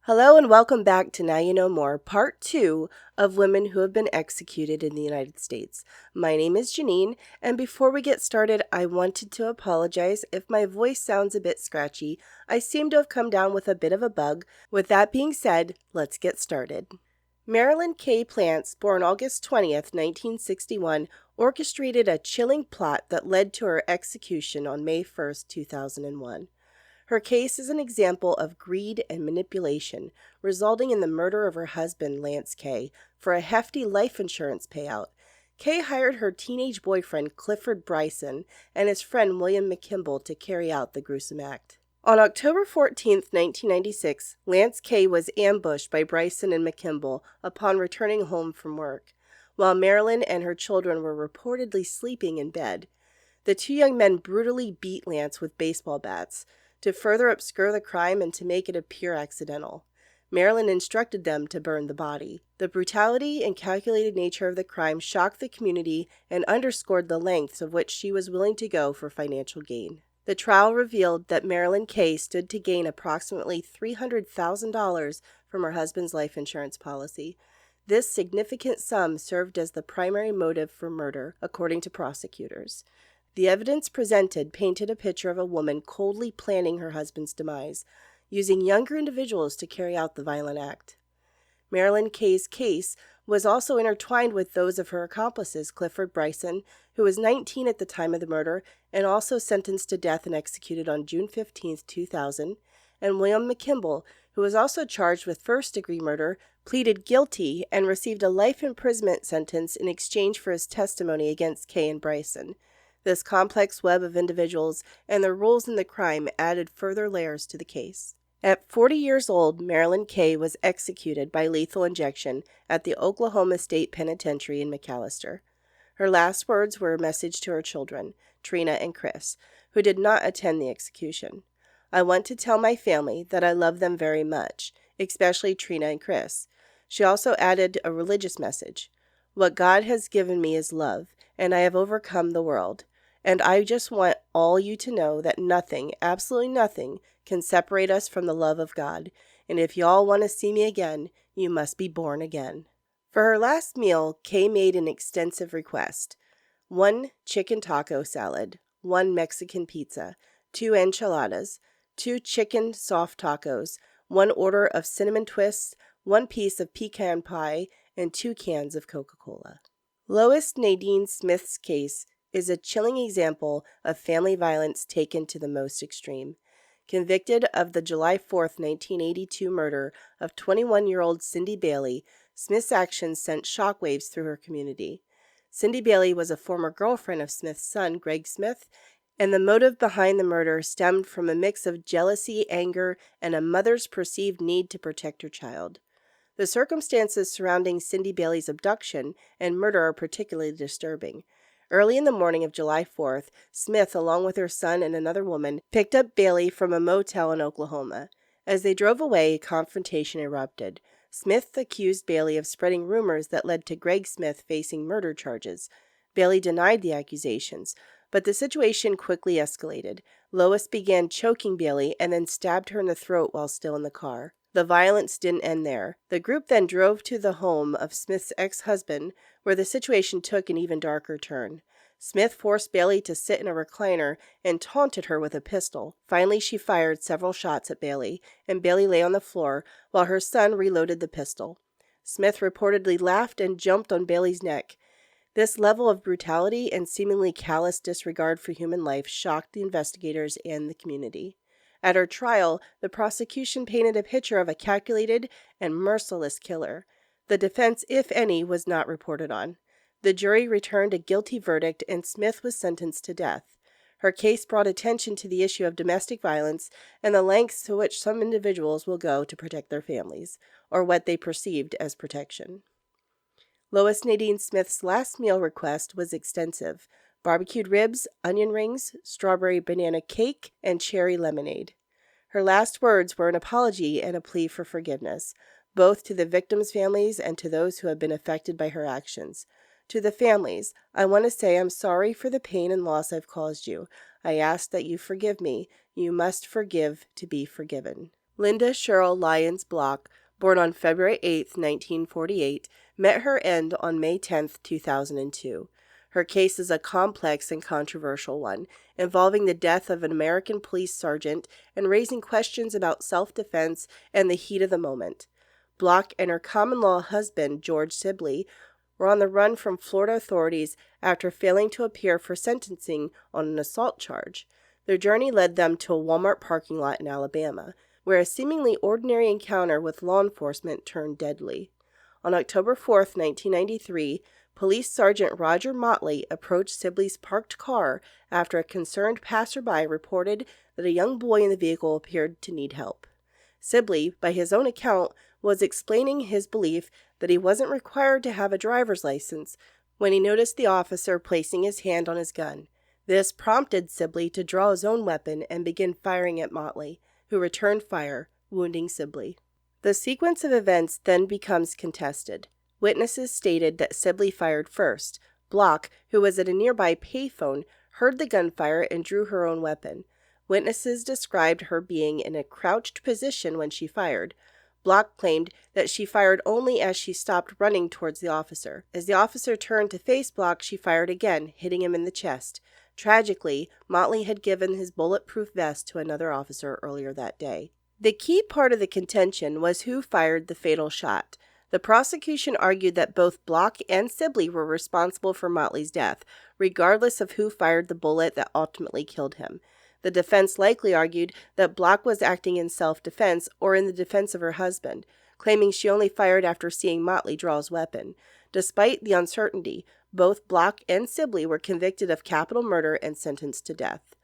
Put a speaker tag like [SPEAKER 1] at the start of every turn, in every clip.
[SPEAKER 1] Hello and welcome back to Now You Know More, Part 2 of Women Who Have Been Executed in the United States. My name is Janine, and before we get started, I wanted to apologize if my voice sounds a bit scratchy. I seem to have come down with a bit of a bug. With that being said, let's get started. Marilyn Kay Plantz, born August 20th, 1961, orchestrated a chilling plot that led to her execution on May 1st, 2001. Her case is an example of greed and manipulation, resulting in the murder of her husband, Lance Kay, for a hefty life insurance payout. Kay hired her teenage boyfriend, Clifford Bryson, and his friend, William McKimble, to carry out the gruesome act. On October 14, 1996, Lance Kay was ambushed by Bryson and McKimble upon returning home from work, while Marilyn and her children were reportedly sleeping in bed. The two young men brutally beat Lance with baseball bats to further obscure the crime and to make it appear accidental. Marilyn instructed them to burn the body. The brutality and calculated nature of the crime shocked the community and underscored the lengths of which she was willing to go for financial gain. The trial revealed that Marilyn Kay stood to gain approximately $300,000 from her husband's life insurance policy. This significant sum served as the primary motive for murder, according to prosecutors. The evidence presented painted a picture of a woman coldly planning her husband's demise, using younger individuals to carry out the violent act. Marilyn Kay's case was also intertwined with those of her accomplices, Clifford Bryson, who was 19 at the time of the murder and also sentenced to death and executed on June 15, 2000, and William McKimble, who was also charged with first-degree murder, pleaded guilty, and received a life imprisonment sentence in exchange for his testimony against Kay and Bryson. This complex web of individuals and their roles in the crime added further layers to the case. At 40 years old, Marilyn Kay was executed by lethal injection at the Oklahoma State Penitentiary in McAlester. Her last words were a message to her children, Trina and Chris, who did not attend the execution. "I want to tell my family that I love them very much, especially Trina and Chris." She also added a religious message. "What God has given me is love, and I have overcome the world. And I just want all you to know that nothing, absolutely nothing, can separate us from the love of God. And if y'all want to see me again, you must be born again." For her last meal, Kay made an extensive request: 1 chicken taco salad, 1 Mexican pizza, 2 enchiladas, 2 chicken soft tacos, 1 order of cinnamon twists, 1 piece of pecan pie, and 2 cans of Coca-Cola. Lois Nadine Smith's case is a chilling example of family violence taken to the most extreme. Convicted of the July 4, 1982 murder of 21-year-old Cindy Bailey, Smith's actions sent shockwaves through her community. Cindy Bailey was a former girlfriend of Smith's son, Greg Smith, and the motive behind the murder stemmed from a mix of jealousy, anger, and a mother's perceived need to protect her child. The circumstances surrounding Cindy Bailey's abduction and murder are particularly disturbing. Early in the morning of July 4th, Smith, along with her son and another woman, picked up Bailey from a motel in Oklahoma. As they drove away, a confrontation erupted. Smith accused Bailey of spreading rumors that led to Greg Smith facing murder charges. Bailey denied the accusations, but the situation quickly escalated. Lois began choking Bailey and then stabbed her in the throat while still in the car. The violence didn't end there. The group then drove to the home of Smith's ex-husband, where the situation took an even darker turn. Smith forced Bailey to sit in a recliner and taunted her with a pistol. Finally, she fired several shots at Bailey, and Bailey lay on the floor while her son reloaded the pistol. Smith reportedly laughed and jumped on Bailey's neck. This level of brutality and seemingly callous disregard for human life shocked the investigators and the community. At her trial, the prosecution painted a picture of a calculated and merciless killer. The defense, if any, was not reported on. The jury returned a guilty verdict and Smith was sentenced to death. Her case brought attention to the issue of domestic violence and the lengths to which some individuals will go to protect their families, or what they perceived as protection. Lois Nadine Smith's last meal request was extensive: barbecued ribs, onion rings, strawberry banana cake, and cherry lemonade. Her last words were an apology and a plea for forgiveness, both to the victims' families and to those who have been affected by her actions. To the families, I want to say I'm sorry for the pain and loss I've caused you. I ask that you forgive me. You must forgive to be forgiven. Linda Cheryl Lyons Block, born on February 8, 1948, met her end on May 10, 2002. Her case is a complex and controversial one, involving the death of an American police sergeant and raising questions about self-defense and the heat of the moment. Block and her common-law husband, George Sibley, were on the run from Florida authorities after failing to appear for sentencing on an assault charge. Their journey led them to a Walmart parking lot in Alabama, where a seemingly ordinary encounter with law enforcement turned deadly. On October 4, 1993, Police Sergeant Roger Motley approached Sibley's parked car after a concerned passerby reported that a young boy in the vehicle appeared to need help. Sibley, by his own account, was explaining his belief that he wasn't required to have a driver's license when he noticed the officer placing his hand on his gun. This prompted Sibley to draw his own weapon and begin firing at Motley, who returned fire, wounding Sibley. The sequence of events then becomes contested. Witnesses stated that Sibley fired first. Block, who was at a nearby payphone, heard the gunfire and drew her own weapon. Witnesses described her being in a crouched position when she fired. Block claimed that she fired only as she stopped running towards the officer. As the officer turned to face Block, she fired again, hitting him in the chest. Tragically, Motley had given his bulletproof vest to another officer earlier that day. The key part of the contention was who fired the fatal shot. The prosecution argued that both Block and Sibley were responsible for Motley's death, regardless of who fired the bullet that ultimately killed him. The defense likely argued that Block was acting in self-defense or in the defense of her husband, claiming she only fired after seeing Motley draw his weapon. Despite the uncertainty, both Block and Sibley were convicted of capital murder and sentenced to death.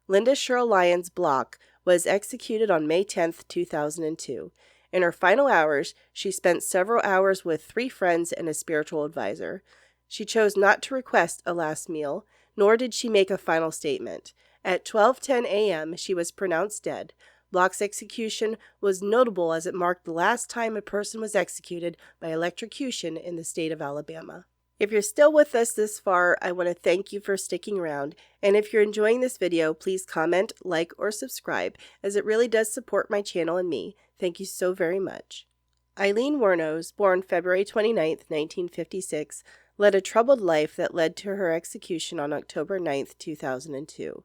[SPEAKER 1] Linda Cheryl Lyons Block was executed on May 10, 2002. In her final hours, she spent several hours with 3 friends and a spiritual advisor. She chose not to request a last meal, nor did she make a final statement. At 12:10 a.m., she was pronounced dead. Block's execution was notable as it marked the last time a person was executed by electrocution in the state of Alabama. If you're still with us this far, I want to thank you for sticking around, and if you're enjoying this video, please comment, like, or subscribe, as it really does support my channel and me. Thank you so very much. Aileen Wuornos, born February 29, 1956, led a troubled life that led to her execution on October 9, 2002.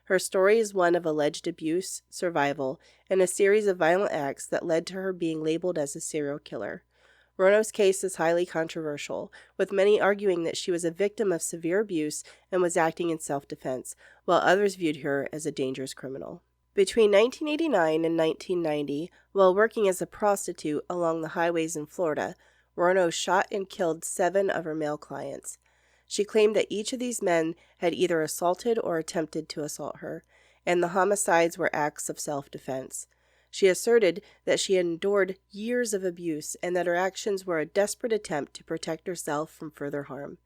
[SPEAKER 1] Her story is one of alleged abuse, survival, and a series of violent acts that led to her being labeled as a serial killer. Wuornos' case is highly controversial, with many arguing that she was a victim of severe abuse and was acting in self-defense, while others viewed her as a dangerous criminal. Between 1989 and 1990, while working as a prostitute along the highways in Florida, Wuornos shot and killed 7 of her male clients. She claimed that each of these men had either assaulted or attempted to assault her, and the homicides were acts of self-defense. She asserted that she had endured years of abuse and that her actions were a desperate attempt to protect herself from further harm.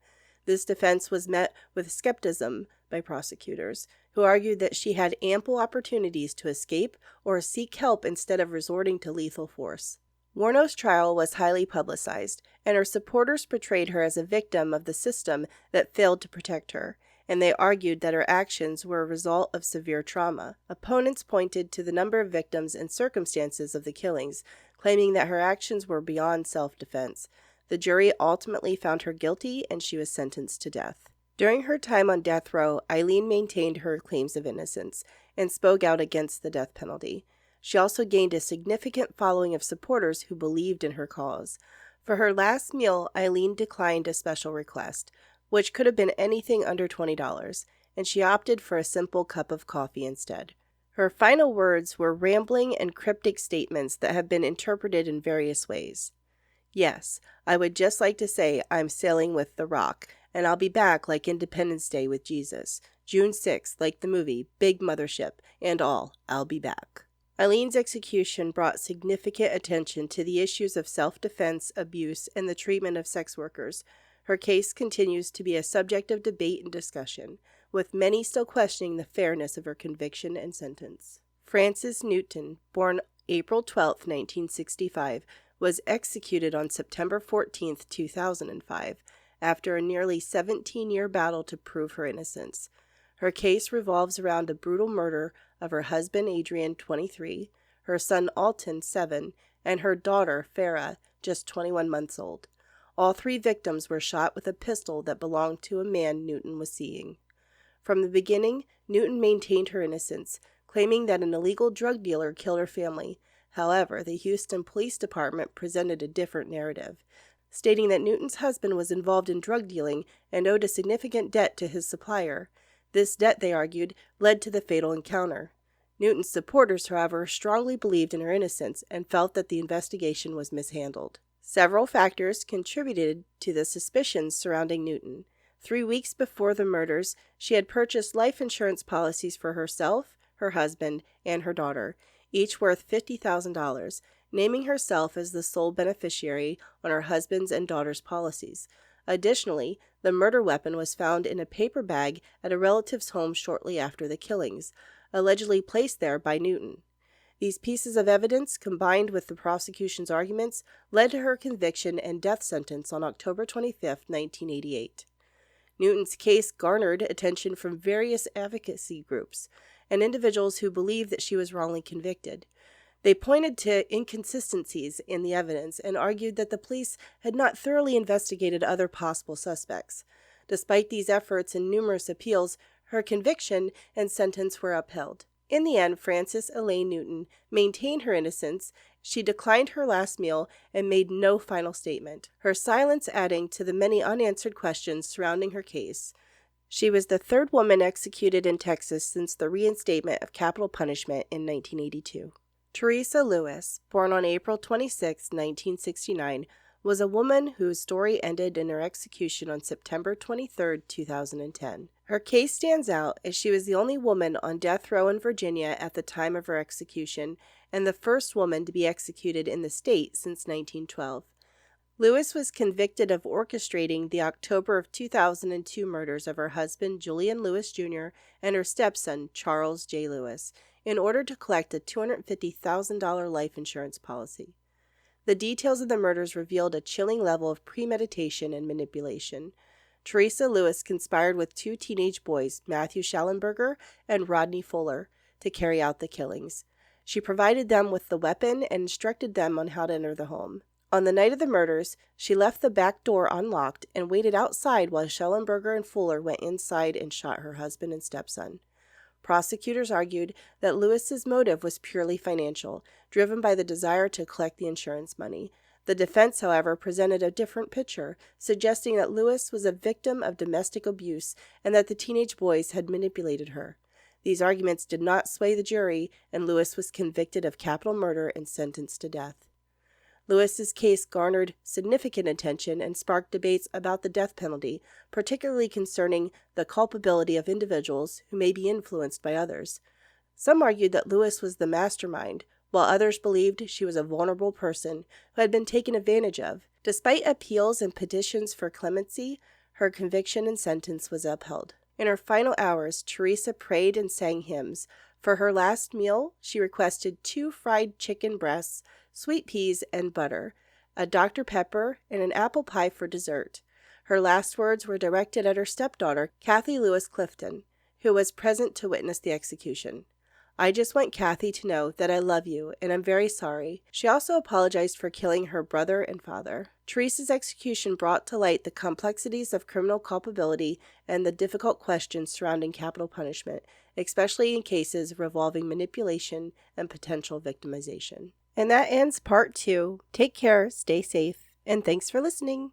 [SPEAKER 1] This defense was met with skepticism by prosecutors, who argued that she had ample opportunities to escape or seek help instead of resorting to lethal force. Wuornos' trial was highly publicized, and her supporters portrayed her as a victim of the system that failed to protect her, and they argued that her actions were a result of severe trauma. Opponents pointed to the number of victims and circumstances of the killings, claiming that her actions were beyond self-defense. The jury ultimately found her guilty, and she was sentenced to death. During her time on death row, Aileen maintained her claims of innocence and spoke out against the death penalty. She also gained a significant following of supporters who believed in her cause. For her last meal, Aileen declined a special request, which could have been anything under $20, and she opted for a simple cup of coffee instead. Her final words were rambling and cryptic statements that have been interpreted in various ways. Yes, I would just like to say I'm sailing with the Rock, and I'll be back like Independence Day with Jesus. June 6th, like the movie, big mothership, and all, I'll be back. Aileen's execution brought significant attention to the issues of self-defense, abuse, and the treatment of sex workers. Her case continues to be a subject of debate and discussion, with many still questioning the fairness of her conviction and sentence. Frances Newton, born April 12, 1965, was executed on September 14, 2005, after a nearly 17-year battle to prove her innocence. Her case revolves around a brutal murder of her husband, Adrian, 23, her son Alton, 7, and her daughter, Farah, just 21 months old. All 3 victims were shot with a pistol that belonged to a man Newton was seeing. From the beginning, Newton maintained her innocence, claiming that an illegal drug dealer killed her family. However, the Houston Police Department presented a different narrative, stating that Newton's husband was involved in drug dealing and owed a significant debt to his supplier. This debt, they argued, led to the fatal encounter. Newton's supporters, however, strongly believed in her innocence and felt that the investigation was mishandled. Several factors contributed to the suspicions surrounding Newton. 3 weeks before the murders, she had purchased life insurance policies for herself, her husband, and her daughter, each worth $50,000, naming herself as the sole beneficiary on her husband's and daughter's policies. Additionally, the murder weapon was found in a paper bag at a relative's home shortly after the killings, allegedly placed there by Newton. These pieces of evidence, combined with the prosecution's arguments, led to her conviction and death sentence on October 25, 1988. Newton's case garnered attention from various advocacy groups and individuals who believed that she was wrongly convicted. They pointed to inconsistencies in the evidence and argued that the police had not thoroughly investigated other possible suspects. Despite these efforts and numerous appeals, her conviction and sentence were upheld. In the end, Frances Elaine Newton maintained her innocence. She declined her last meal and made no final statement, her silence adding to the many unanswered questions surrounding her case. She was the 3rd woman executed in Texas since the reinstatement of capital punishment in 1982. Teresa Lewis, born on April 26, 1969, was a woman whose story ended in her execution on September 23, 2010. Her case stands out as she was the only woman on death row in Virginia at the time of her execution and the first woman to be executed in the state since 1912. Lewis was convicted of orchestrating the October of 2002 murders of her husband, Julian Lewis Jr., and her stepson, Charles J. Lewis, in order to collect a $250,000 life insurance policy. The details of the murders revealed a chilling level of premeditation and manipulation. Teresa Lewis conspired with 2 teenage boys, Matthew Schallenberger and Rodney Fuller, to carry out the killings. She provided them with the weapon and instructed them on how to enter the home. On the night of the murders, she left the back door unlocked and waited outside while Schallenberger and Fuller went inside and shot her husband and stepson. Prosecutors argued that Lewis's motive was purely financial, driven by the desire to collect the insurance money. The defense, however, presented a different picture, suggesting that Lewis was a victim of domestic abuse and that the teenage boys had manipulated her. These arguments did not sway the jury, and Lewis was convicted of capital murder and sentenced to death. Lewis's case garnered significant attention and sparked debates about the death penalty, particularly concerning the culpability of individuals who may be influenced by others. Some argued that Lewis was the mastermind, while others believed she was a vulnerable person who had been taken advantage of. Despite appeals and petitions for clemency, her conviction and sentence was upheld. In her final hours, Teresa prayed and sang hymns. For her last meal, she requested 2 fried chicken breasts, sweet peas and butter, a Dr. Pepper, and an apple pie for dessert. Her last words were directed at her stepdaughter, Kathy Lewis Clifton, who was present to witness the execution. "I just want Kathy to know that I love you, and I'm very sorry." She also apologized for killing her brother and father. Teresa's execution brought to light the complexities of criminal culpability and the difficult questions surrounding capital punishment, especially in cases revolving manipulation and potential victimization. And that ends part 2. Take care, stay safe, and thanks for listening.